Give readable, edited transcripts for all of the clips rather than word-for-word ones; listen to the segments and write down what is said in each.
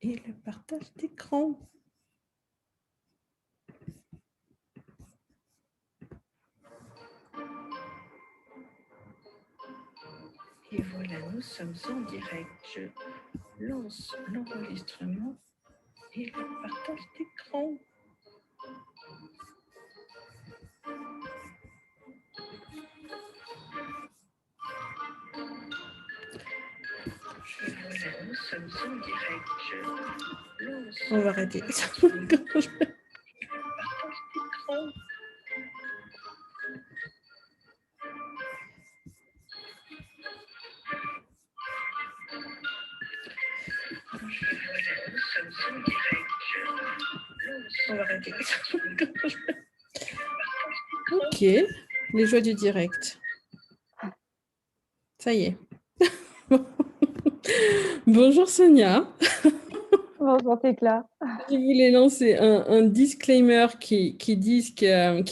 Et le partage d'écran. Et voilà, nous sommes en direct. Je lance l'enregistrement et le partage d'écran. Voilà, nous sommes en direct. Je lance. On va arrêter. Partage d'écran. On va arrêter. Ok, les joies du direct. Ça y est. Bonjour Sonia. Bonjour Thécla. Je voulais lancer un disclaimer qui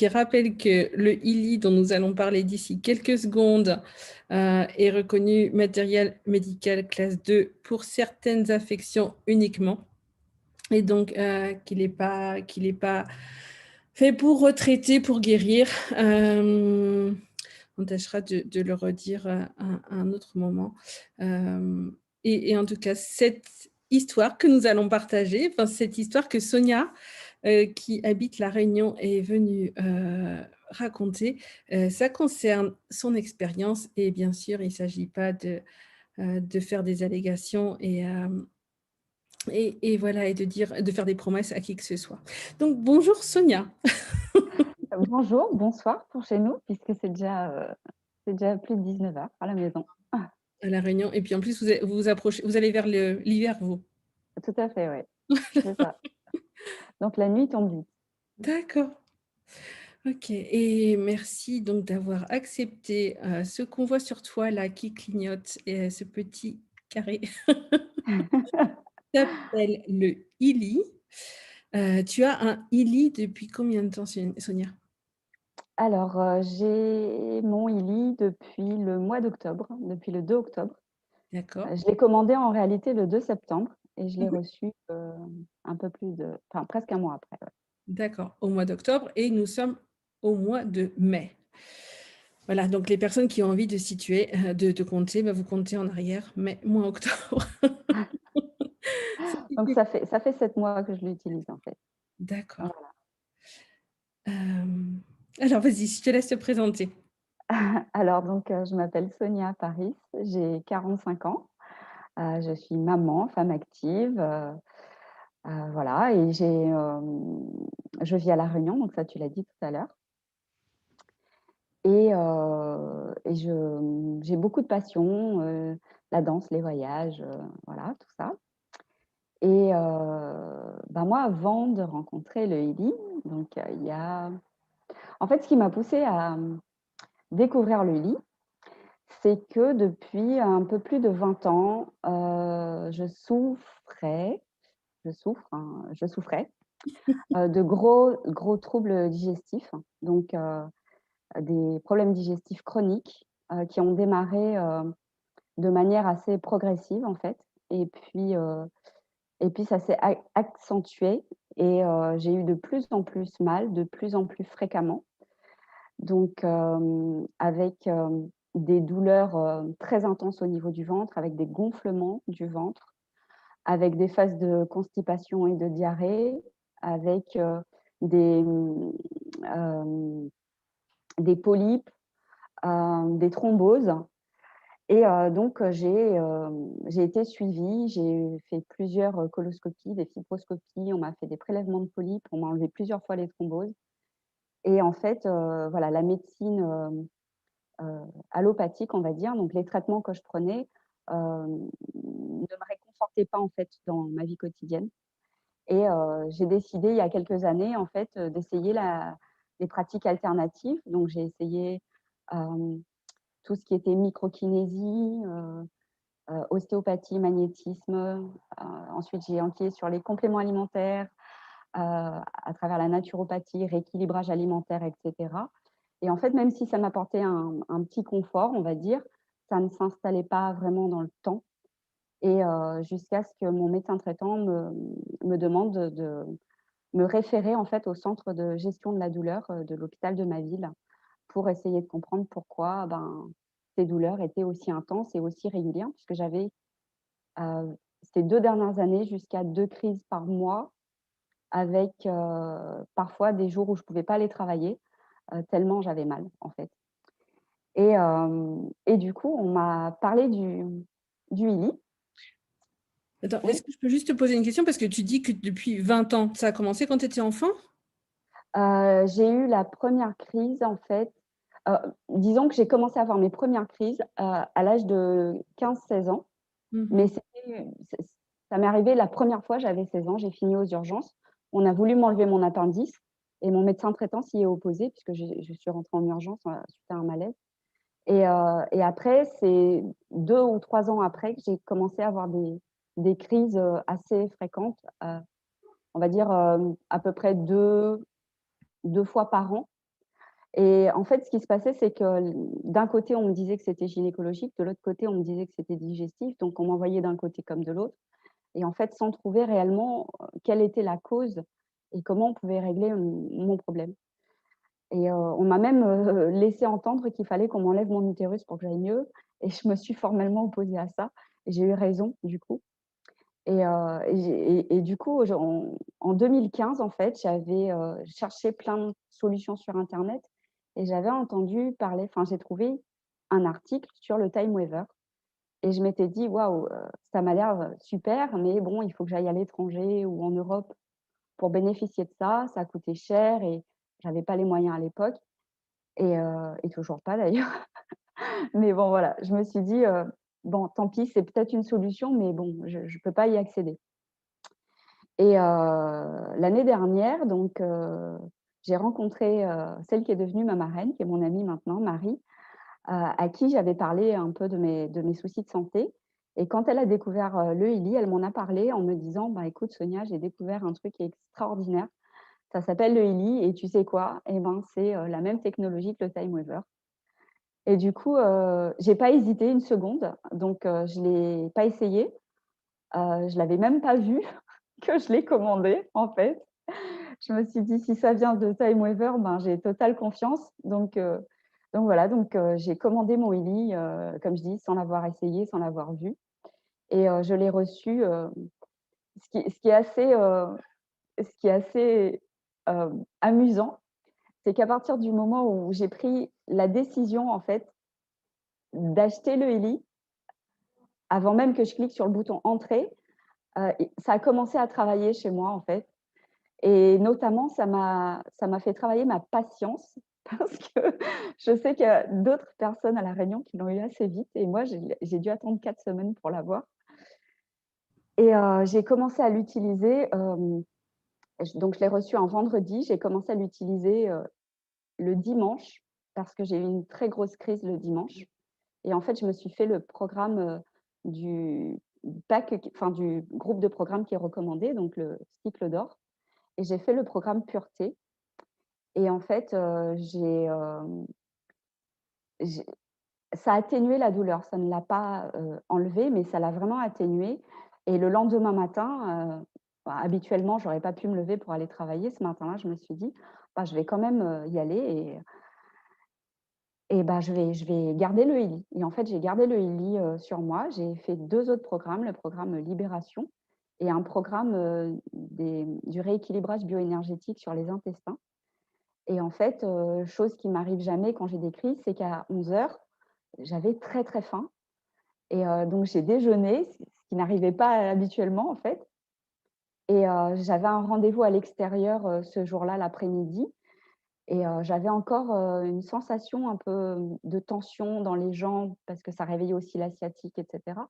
rappelle que le ILI dont nous allons parler d'ici quelques secondes est reconnu matériel médical classe 2 pour certaines affections uniquement. Et donc qu'il n'est pas fait pour retraiter, pour guérir. On tâchera de le redire à un autre moment. Et en tout cas, cette histoire que nous allons partager, enfin, cette histoire que Sonia, qui habite La Réunion, est venue raconter, ça concerne son expérience et bien sûr, il ne s'agit pas de faire des allégations et voilà, et de faire des promesses à qui que ce soit. Donc, bonjour Sonia. Bonjour, bonsoir pour chez nous, puisque c'est déjà plus de 19h à la maison. À La Réunion. Et puis en plus, vous approchez, vous allez vers l'hiver, vous. Tout à fait, oui. C'est ça. Donc la nuit tombe vite. D'accord. Ok. Et merci donc d'avoir accepté ce qu'on voit sur toi là qui clignote et ce petit carré. S'appelle le ILI. Tu as un ILI depuis combien de temps, Sonia? Alors, j'ai mon ILI depuis le mois d'octobre, depuis le 2 octobre. D'accord. Je l'ai commandé en réalité le 2 septembre et je l'ai Mhm. reçu un peu plus enfin presque un mois après. Ouais. D'accord, au mois d'octobre et nous sommes au mois de mai. Voilà, donc les personnes qui ont envie de situer, de compter, vous comptez en arrière, mai, mois, octobre. Donc ça fait 7 mois que je l'utilise en fait. D'accord. Voilà. Alors vas-y, je te laisse te présenter. Alors donc, je m'appelle Sonia Paris, j'ai 45 ans. Je suis maman, femme active, voilà et je vis à La Réunion, donc ça tu l'as dit tout à l'heure et j'ai beaucoup de passions, la danse, les voyages, voilà tout ça et moi avant de rencontrer le Healy, donc il y a en fait ce qui m'a poussée à, découvrir le Healy, c'est que depuis un peu plus de 20 ans, je souffrais, de gros troubles digestifs, donc des problèmes digestifs chroniques, qui ont démarré, de manière assez progressive, en fait et puis ça s'est accentué et j'ai eu de plus en plus mal, de plus en plus fréquemment. Donc avec, des douleurs, très intenses au niveau du ventre, avec des gonflements du ventre, avec des phases de constipation et de diarrhée, avec, des, des polypes, des thromboses et donc j'ai été suivie, j'ai fait plusieurs, coloscopies, des fibroscopies, on m'a fait des prélèvements de polypes, on m'a enlevé plusieurs fois les thromboses et en fait, voilà, la médecine, allopathique, on va dire, donc les traitements que je prenais, ne me réconfortaient pas, en fait, dans ma vie quotidienne et j'ai décidé il y a quelques années, en fait, d'essayer la les pratiques alternatives. Donc j'ai essayé, hem, tout ce qui était microkinésie, ostéopathie, magnétisme, ensuite j'ai enquillé sur les compléments alimentaires, à travers la naturopathie, rééquilibrage alimentaire et cetera et en fait, même si ça m'apportait un petit confort, on va dire, ça ne s'installait pas vraiment dans le temps et jusqu'à ce que mon médecin traitant me demande de me référer en fait au centre de gestion de la douleur, de l'hôpital de ma ville pour essayer de comprendre pourquoi, ces douleurs étaient aussi intenses et aussi régulières puisque j'avais, ces 2 dernières années jusqu'à 2 crises par mois avec, parfois des jours où je pouvais pas aller travailler, tellement j'avais mal en fait. Et du coup, on m'a parlé du Ili. Attends, Oui, est-ce que je peux juste te poser une question? Parce que tu dis que depuis 20 ans, ça a commencé quand tu étais enfant? j'ai eu la première crise en fait, heu, disons que j'ai commencé à avoir mes premières crises, à l'âge de 15-16 ans, mais Mmh. c'est ça m'est arrivé la première fois, j'avais 16 ans, j'ai fini aux urgences. On a voulu m'enlever mon appendice et mon médecin traitant s'y est opposé puisque je suis rentrée en urgence, suite à un malaise et après c'est 2 ou 3 ans après que j'ai commencé à avoir des crises, assez fréquentes, on va dire, à peu près deux fois par an. Et en fait, ce qui se passait, c'est que d'un côté, on me disait que c'était gynécologique, de l'autre côté, on me disait que c'était digestif, donc on m'envoyait d'un côté comme de l'autre et en fait, sans trouver réellement, quelle était la cause et comment on pouvait régler mon problème. Et on m'a même, laissé entendre qu'il fallait qu'on m'enlève mon utérus pour que j'aille mieux et je me suis formellement opposée à ça et j'ai eu raison du coup et du coup, en 2015, en fait, j'avais, cherché plein de solutions sur internet et j'avais entendu parler j'ai trouvé un article sur le time waver et je m'étais dit: «Waouh, ça m'a l'air, super, mais bon, il faut que j'aille à l'étranger ou en Europe pour bénéficier de ça. Ça coûtait cher et j'avais pas les moyens à l'époque et toujours pas d'ailleurs. Mais bon, voilà, je me suis dit: «Bon, tant pis, c'est peut-être une solution, mais bon, je peux pas y accéder». Et l'année dernière, donc j'ai rencontré, celle qui est devenue ma marraine, qui est mon amie maintenant, Marie, à qui j'avais parlé un peu de mes soucis de santé et quand elle a découvert, le Ili, elle m'en a parlé en me disant: «Bah, écoute Sonia, j'ai découvert un truc extraordinaire. Ça s'appelle le Ili et tu sais quoi? Eh ben, c'est, la même technologie que le Time Waver». Et du coup, j'ai pas hésité une seconde, donc je l'ai pas essayé, je l'avais même pas vu que je l'ai commandé, en fait. Je me suis dit: «Si ça vient de Time Waver, ben, j'ai totale confiance». Donc voilà, j'ai commandé mon Ili, comme je dis, sans l'avoir essayé, sans l'avoir vu et je l'ai reçu, ce qui est assez, amusant, c'est qu'à partir du moment où j'ai pris la décision, en fait, d'acheter le Ili, avant même que je clique sur le bouton «Entrée», et ça a commencé à travailler chez moi, en fait. Et notamment, ça m'a fait travailler ma patience parce que je sais qu'il y a d'autres personnes à La Réunion qui l'ont eu assez vite et moi, j'ai dû attendre 4 semaines pour l'avoir et j'ai commencé à l'utiliser, donc je l'ai reçu un vendredi. J'ai commencé à l'utiliser, le dimanche parce que j'ai eu une très grosse crise le dimanche et en fait, je me suis fait le programme, du du groupe de programmes qui est recommandé, donc le cycle d'or et j'ai fait le programme pureté. Et en fait, j'ai ça a atténué la douleur. Ça ne l'a pas, enlevée, mais ça l'a vraiment atténuée et le lendemain matin, habituellement, j'aurais pas pu me lever pour aller travailler. Ce matin-là, je me suis dit: «Bah, je vais quand même, y aller et bah, je vais garder le Ili» et en fait, j'ai gardé le Ili, sur moi. J'ai fait 2 autres programmes, le programme Libération et un programme, du rééquilibrage bioénergétique sur les intestins. Et en fait, chose qui m'arrive jamais quand j'ai des crises, c'est qu'à 11 heures, j'avais très, très faim et donc j'ai déjeuné, ce qui n'arrivait pas habituellement, en fait et j'avais un rendez-vous à l'extérieur, ce jour-là, l'après-midi et j'avais encore, une sensation un peu, de tension dans les jambes parce que ça réveillait aussi la sciatique et cetera.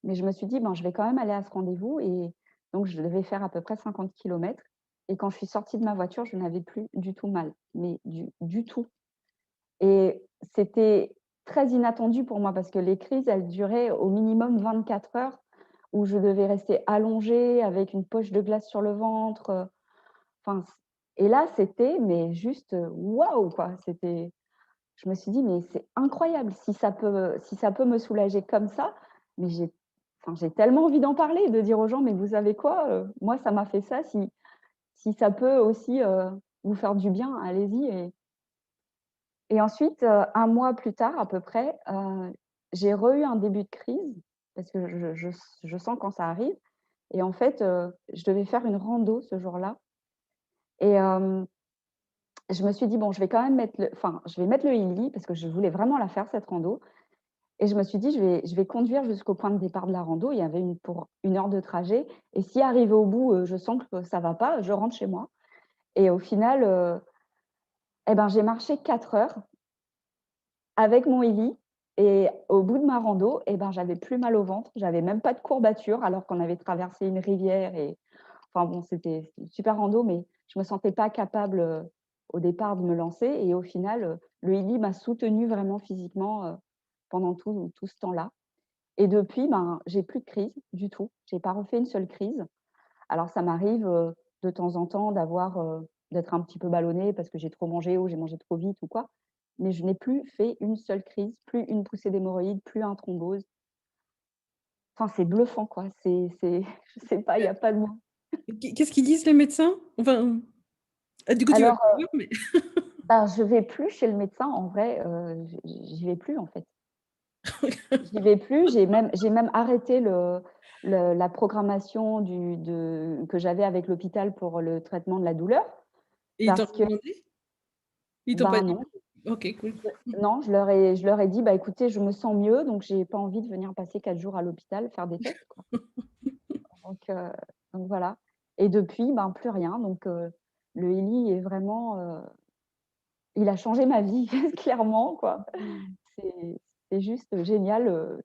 Mais je me suis dit: «Ben, je vais quand même aller à ce rendez-vous» et donc je devais faire à peu près 50 kilomètres et quand je suis sortie de ma voiture, je n'avais plus du tout mal, mais du tout. Et c'était très inattendu pour moi parce que les crises, elles duraient au minimum 24 heures où je devais rester allongée avec une poche de glace sur le ventre, enfin c et là, c'était mais juste, waouh quoi! Je me suis dit: «Mais c'est incroyable, si ça peut me soulager comme ça, mais j'ai enfin, j'ai tellement envie d'en parler, de dire aux gens: «Mais vous savez quoi? Moi, ça m'a fait ça, si ça peut aussi, vous faire du bien, allez-y» et ensuite, 1 mois plus tard à peu près, j'ai eu un début de crise parce que je sens quand ça arrive et en fait, je devais faire une rando ce jour-là et je me suis dit: «Bon, je vais quand même je vais mettre le Illy» parce que je voulais vraiment la faire cette rando et je me suis dit: «Je vais conduire jusqu'au point de départ de la rando». Il y avait pour 1 heure de trajet et si arrivé au bout, je sens que ça va pas, je rentre chez moi et au final, et ben, j'ai marché 4 heures avec mon Illy et au bout de ma rando et ben, j'avais plus mal au ventre, j'avais même pas de courbatures alors qu'on avait traversé une rivière et enfin bon, c'était une super rando, mais je me sentais pas capable, au départ de me lancer et au final, le Illy m'a soutenue vraiment physiquement, pendant tout ce temps-là et depuis, ben, j'ai plus de crise du tout. J'ai pas refait une seule crise. Alors ça m'arrive, de temps en temps d'être un petit peu ballonnée parce que j'ai trop mangé ou j'ai mangé trop vite ou quoi, mais je n'ai plus fait une seule crise, plus une poussée d'hémorroïdes, plus un thrombose. Enfin, c'est bluffant quoi, c'est je sais pas, il y a pas de mots. Qu'est-ce qu'ils disent les médecins? Enfin, du coup, tu vas Alors, plus voir, mais bah, je vais plus chez le médecin en vrai, j'y vais plus en fait. J'y vais plus, j'ai même arrêté la programmation que j'avais avec l'hôpital pour le traitement de la douleur et ils t'ont parce que recommandé? Ils t'ont pas ben dit? non, OK, cool. non, je leur ai dit: «Bah, écoutez, je me sens mieux, donc j'ai pas envie de venir passer 4 jours à l'hôpital faire des tests, quoi». Donc heu, donc voilà et depuis, ben, plus rien donc le Illy est vraiment, il a changé ma vie clairement, quoi. Mmh. C'est c'est juste génial,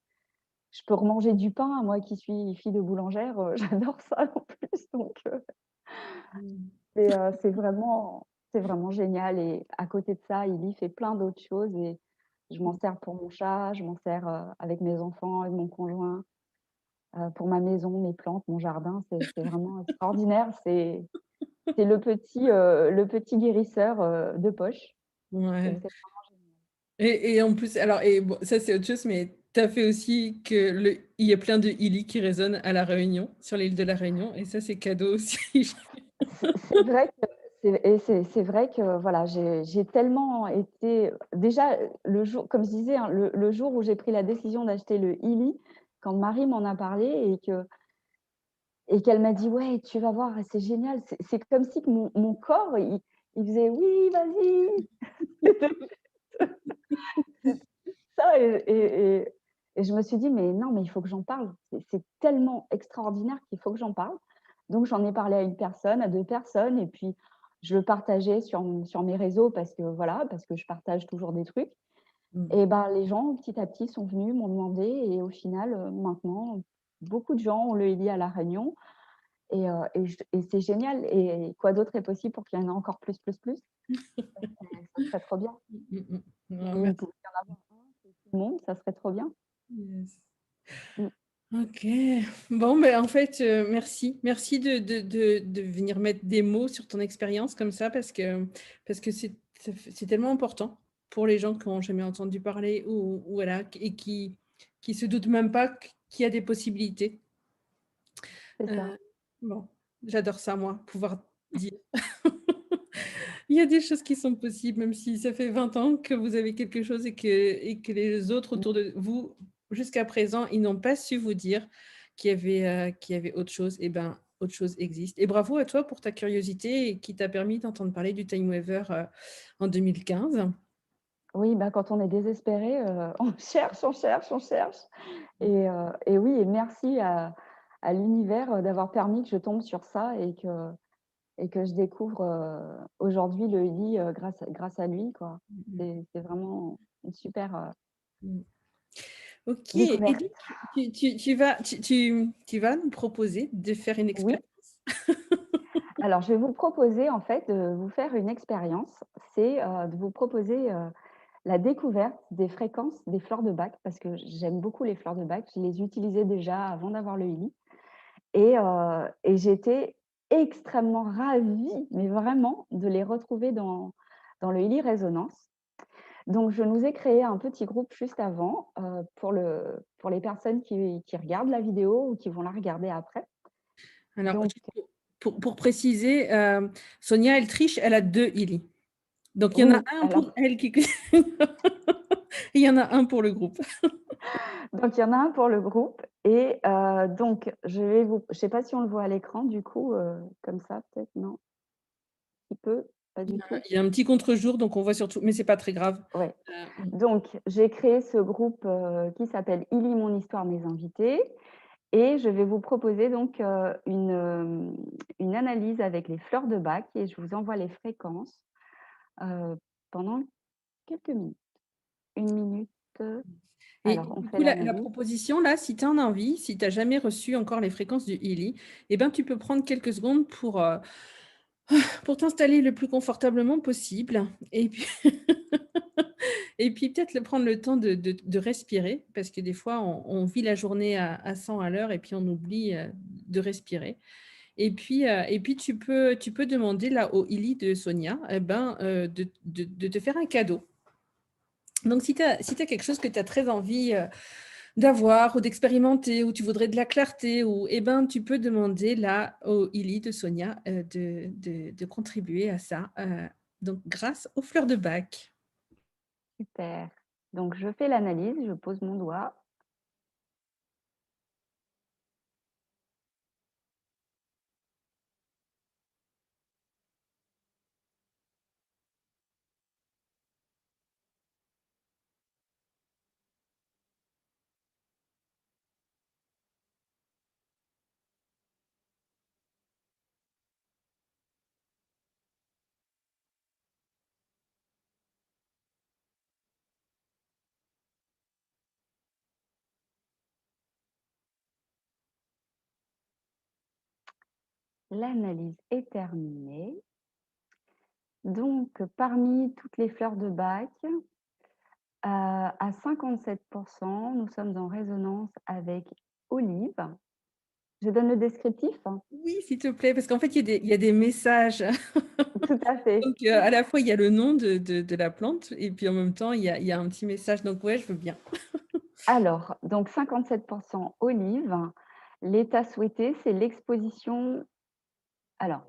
je peux remanger du pain, moi qui suis fille de boulangère, j'adore ça en plus donc Mmh. c'est vraiment génial et à côté de ça, il y fait plein d'autres choses et je m'en sers pour mon chat, je m'en sers, avec mes enfants, avec mon conjoint, pour ma maison, mes plantes, mon jardin, c'est vraiment extraordinaire. C'est le petit guérisseur, de poche. Ouais. C'est Et en plus alors et bon, ça, c'est autre chose, mais tu as fait aussi que il y a plein de Illy qui résonnent à La Réunion, sur l'île de La Réunion et ça, c'est cadeau aussi. c'est vrai que c'est vrai que voilà, j'ai tellement été déjà, le jour comme je disais, hein, le jour où j'ai pris la décision d'acheter le Illy, quand Marie m'en a parlé et qu'elle m'a dit: «Ouais, tu vas voir, c'est génial». C'est comme si que mon corps, il faisait: «Oui, vas-y». C'était ça et je me suis dit: «Mais non, mais il faut que j'en parle. C'est tellement extraordinaire qu'il faut que j'en parle». Donc j'en ai parlé à une personne, à 2 personnes et puis je le partageais sur mes réseaux parce que voilà, parce que je partage toujours des trucs Mmh. et ben, les gens petit à petit sont venus, m'ont demandé et au final, maintenant, beaucoup de gens ont le Illy à La Réunion et c'est génial et quoi d'autre est possible pour qu'il y en ait encore plus, plus, plus? Ça serait trop bien. Mmh mh. Oh, Et il merci. pouvait y en avoir un pour tout le monde, ça serait trop bien. Yes. Mmh. OK. Bon, ben, en fait, merci. Merci de venir mettre des mots sur ton expérience comme ça parce que c'est tellement important pour les gens qui ont jamais entendu parler ou voilà et qui se doutent même pas qu'il y a des possibilités. C'est ça. Heu, bon, j'adore ça moi, pouvoir dire il y a des choses qui sont possibles, même si ça fait 20 ans que vous avez quelque chose et que les autres Mmh. autour de vous, jusqu'à présent, ils n'ont pas su vous dire qu'il y avait autre chose. Et ben, autre chose existe. Et bravo à toi pour ta curiosité et qui t'a permis d'entendre parler du Time Waver, en 2015. Oui, bah, quand on est désespéré, on cherche, on cherche, on cherche et oui et merci à l'univers, d'avoir permis que je tombe sur ça et que je découvre, aujourd'hui le lit, grâce à lui, quoi. Mmh mh. C'est vraiment une super, Mmh. OK et découverte. donc tu vas nous proposer de faire une Oui, expérience? alors je vais vous proposer en fait de vous faire une expérience. C'est, de vous proposer, la découverte des fréquences des fleurs de Bach parce que j'aime beaucoup les fleurs de Bach. Je les utilisais déjà avant d'avoir le Illy et j'étais extrêmement ravie, mais vraiment, de les retrouver dans le Illy Résonance. Donc je nous ai créé un petit groupe juste avant, pour les personnes qui regardent la vidéo ou qui vont la regarder après. Alors, Donc juste pour préciser, Sonia, elle triche, elle a 2 Illy. Donc il y en a oui, un pour elle qui et il y en a un pour le groupe. donc il y en a un pour le groupe et donc je sais pas si on le voit à l'écran du coup, comme ça peut-être, non? Un petit peu? Pas du tout? Il y a un petit contre-jour, donc on voit surtout mais c'est pas très grave. Ouais. Mmh. Donc j'ai créé ce groupe, qui s'appelle «Il lit mon histoire, mes invités» et je vais vous proposer donc, une analyse avec les fleurs de bac et je vous envoie les fréquences, heu, pendant quelques minutes. 1 minute, Et alors on du fait coup, la l'analyse. proposition là, si tu en as envie, si tu as jamais reçu encore les fréquences du Healy, et ben, tu peux prendre quelques secondes pour t'installer le plus confortablement possible et puis et puis peut-être prendre le temps de respirer parce que des fois on vit la journée à 100 à l'heure et puis on oublie, de respirer et puis tu peux demander là au Healy de Sonia et ben, de te faire un cadeau. Donc si tu as quelque chose que tu as très envie, d'avoir ou d'expérimenter ou tu voudrais de la clarté ou eh ben, tu peux demander là au Illy de Sonia, de contribuer à ça, donc grâce aux fleurs de bac. Super. Donc je fais l'analyse, je pose mon doigt. L'analyse est terminée. Donc parmi toutes les fleurs de bac, à 57 nous sommes en résonance avec Olive. Je donne le descriptif? Oui, s'il te plaît, parce qu'en fait, il y a des messages. Tout à fait. Donc, à la fois, il y a le nom de la plante et puis en même temps, il y a un petit message. Donc ouais, je veux bien. Alors, donc 57 Olive. L'état souhaité, c'est l'exposition alors,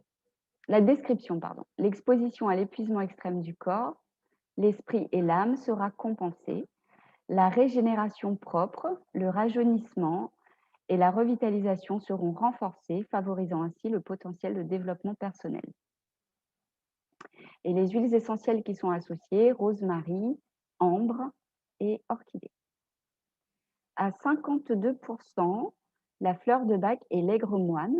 la description, pardon. L'exposition à l'épuisement extrême du corps, l'esprit et l'âme sera compensée. La régénération propre, le rajeunissement et la revitalisation seront renforcés, favorisant ainsi le potentiel de développement personnel. Et les huiles essentielles qui sont associées, rosemary, ambre et orchidée. À 52 la fleur de bac est l'aigre moine.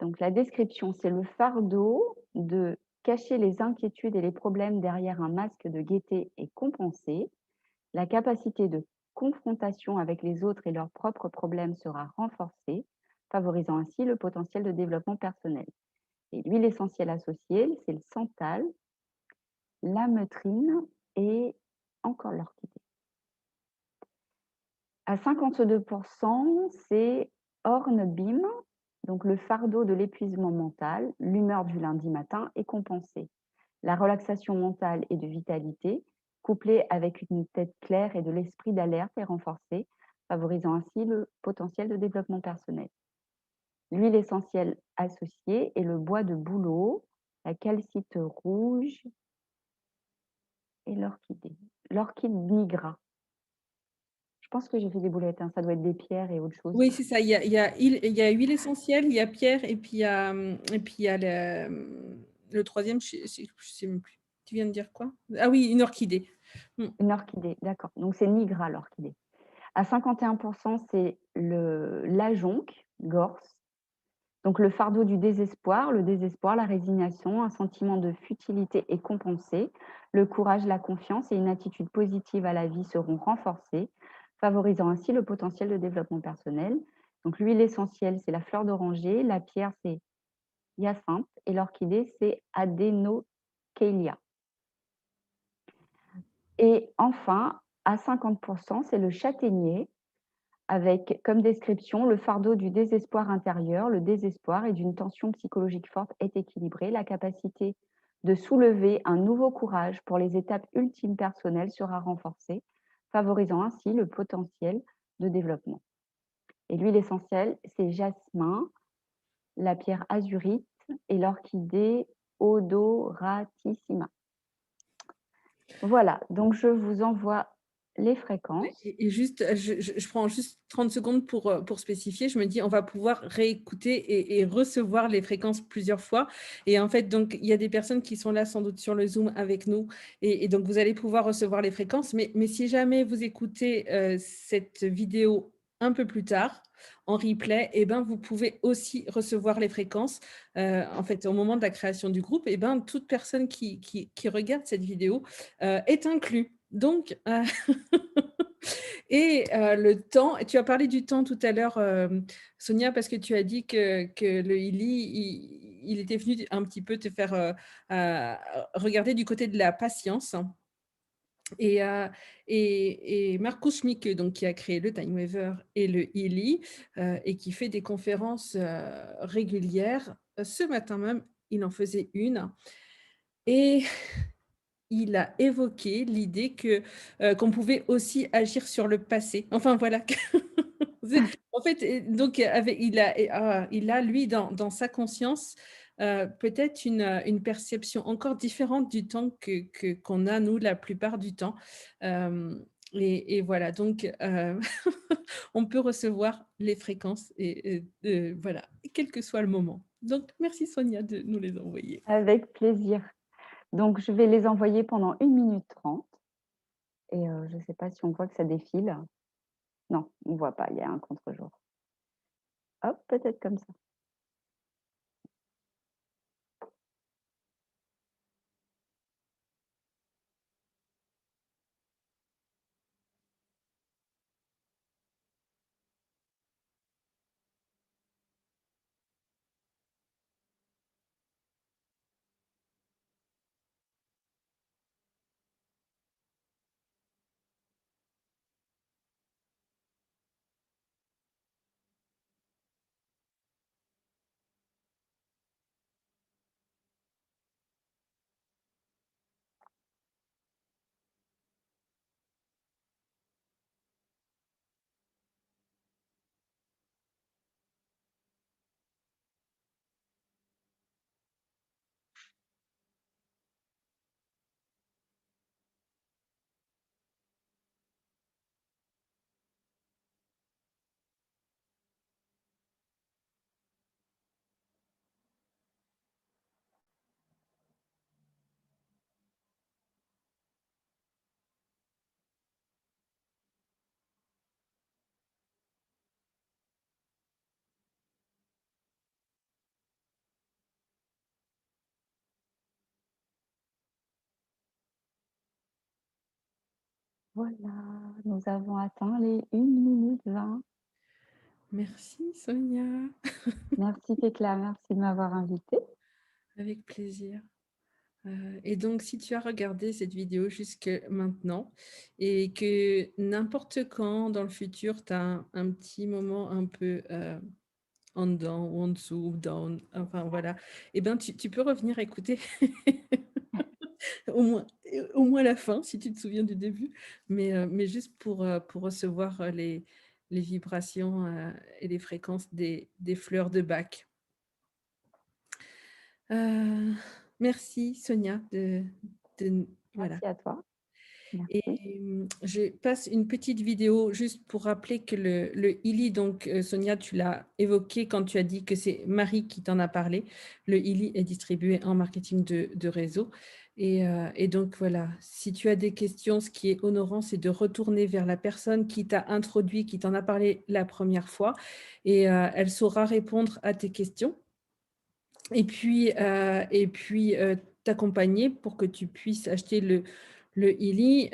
Donc la description, c'est le fardeau de cacher les inquiétudes et les problèmes derrière un masque de gaieté et compenser. La capacité de confrontation avec les autres et leurs propres problèmes sera renforcée, favorisant ainsi le potentiel de développement personnel. Et l'huile essentielle associée, c'est le santal, la meutrine et encore l'orchidée. À 52 c'est Hornbeam, donc le fardeau de l'épuisement mental, l'humeur du lundi matin est compensée. La relaxation mentale et de vitalité, couplée avec une tête claire et de l'esprit d'alerte, est renforcée, favorisant ainsi le potentiel de développement personnel. L'huile essentielle associée est le bois de bouleau, la calcite rouge et l'orchidée. L'orchide nigra. Je pense que j'ai fait des boulettes, hein, ça doit être des pierres et autre chose. Oui, c'est ça. Il y a huile essentielle, il y a pierre et puis il y a le troisième, je sais même plus. Tu viens de dire quoi? Ah oui, une orchidée. Mmh. Une orchidée, d'accord. Donc c'est nigra l'orchidée. À 51 c'est l'ajonc, gorse. Donc le fardeau du désespoir, le désespoir, la résignation, un sentiment de futilité est compensé. Le courage, la confiance et une attitude positive à la vie seront renforcés, favorisant ainsi le potentiel de développement personnel. Donc l'huile essentielle, c'est la fleur d'oranger, la pierre, c'est hyacinthe et l'orchidée, c'est adénocalia. Et enfin, à 50 c'est le châtaignier, avec comme description le fardeau du désespoir intérieur, le désespoir et d'une tension psychologique forte est équilibré, la capacité de soulever un nouveau courage pour les étapes ultimes personnelles sera renforcé, favorisant ainsi le potentiel de développement. Et l'huile essentielle, c'est jasmin, la pierre azurite et l'orchidée odoratissima. Voilà, donc je vous envoie les fréquences. Et juste, je prends juste 30 secondes pour spécifier. Je me dis, on va pouvoir réécouter et recevoir les fréquences plusieurs fois. Et en fait, donc, il y a des personnes qui sont là sans doute sur le Zoom avec nous. Et donc, vous allez pouvoir recevoir les fréquences. Mais si jamais vous écoutez cette vidéo un peu plus tard, en replay, eh ben, vous pouvez aussi recevoir les fréquences. En fait, au moment de la création du groupe, eh ben, toute personne qui regarde cette vidéo est inclue. Donc, et le temps, tu as parlé du temps tout à l'heure, Sonia, parce que tu as dit que le Ili, il était venu un petit peu te faire regarder du côté de la patience. Et, Marcus Schmicke, donc, qui a créé le Time Waver et le Ili, et qui fait des conférences régulières. Ce matin même, il en faisait une. Et il a évoqué l'idée qu'on pouvait aussi agir sur le passé. Enfin, voilà. En fait, donc, il a lui, dans sa conscience, peut-être une perception encore différente du temps qu'on a, nous, la plupart du temps. Et voilà, donc, on peut recevoir les fréquences, voilà, quel que soit le moment. Donc, merci Sonia de nous les envoyer. Avec plaisir. Donc je vais les envoyer pendant 1 minute 30 et je ne sais pas si on voit que ça défile. Non, on ne voit pas, il y a un contre-jour. Hop, peut-être comme ça. Voilà, nous avons atteint les 1 minute 20. Merci Sonia. Merci Tekla, merci de m'avoir invitée. Avec plaisir. Et donc, si tu as regardé cette vidéo jusque maintenant et que n'importe quand dans le futur, tu as un petit moment un peu en dedans ou en dessous ou down, enfin voilà, eh ben, tu peux revenir écouter au moins la fin, si tu te souviens du début, mais juste pour recevoir les vibrations et les fréquences des fleurs de Bach. Merci Sonia voilà. Merci à toi. Et Merci. je passe une petite vidéo juste pour rappeler que le Ili, donc Sonia, tu l'as évoqué quand tu as dit que c'est Marie qui t'en a parlé. Le Ili est distribué en marketing de réseau. Et donc voilà, si tu as des questions, ce qui est honorant, c'est de retourner vers la personne qui t'a introduit, qui t'en a parlé la première fois, et elle saura répondre à tes questions. Et puis, t'accompagner pour que tu puisses acheter le Ili.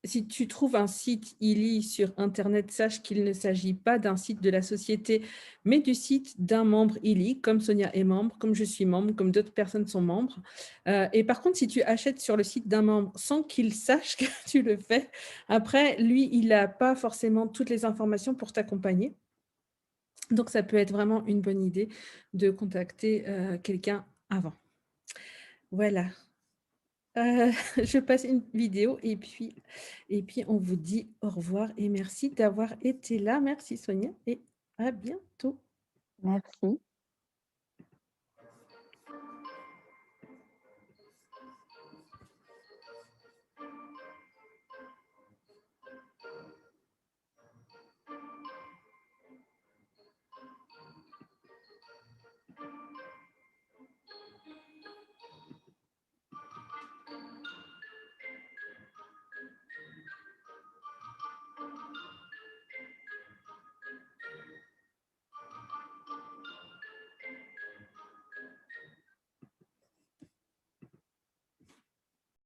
Si tu trouves un site Ili sur Internet, sache qu'il ne s'agit pas d'un site de la société, mais du site d'un membre Ili, comme Sonia est membre, comme je suis membre, comme d'autres personnes sont membres. Et par contre, si tu achètes sur le site d'un membre sans qu'il sache que tu le fais, après, lui, il n'a pas forcément toutes les informations pour t'accompagner. Donc, ça peut être vraiment une bonne idée de contacter quelqu'un avant. Voilà. Je passe une vidéo et puis on vous dit au revoir et merci d'avoir été là. Merci Sonia et à bientôt. Merci.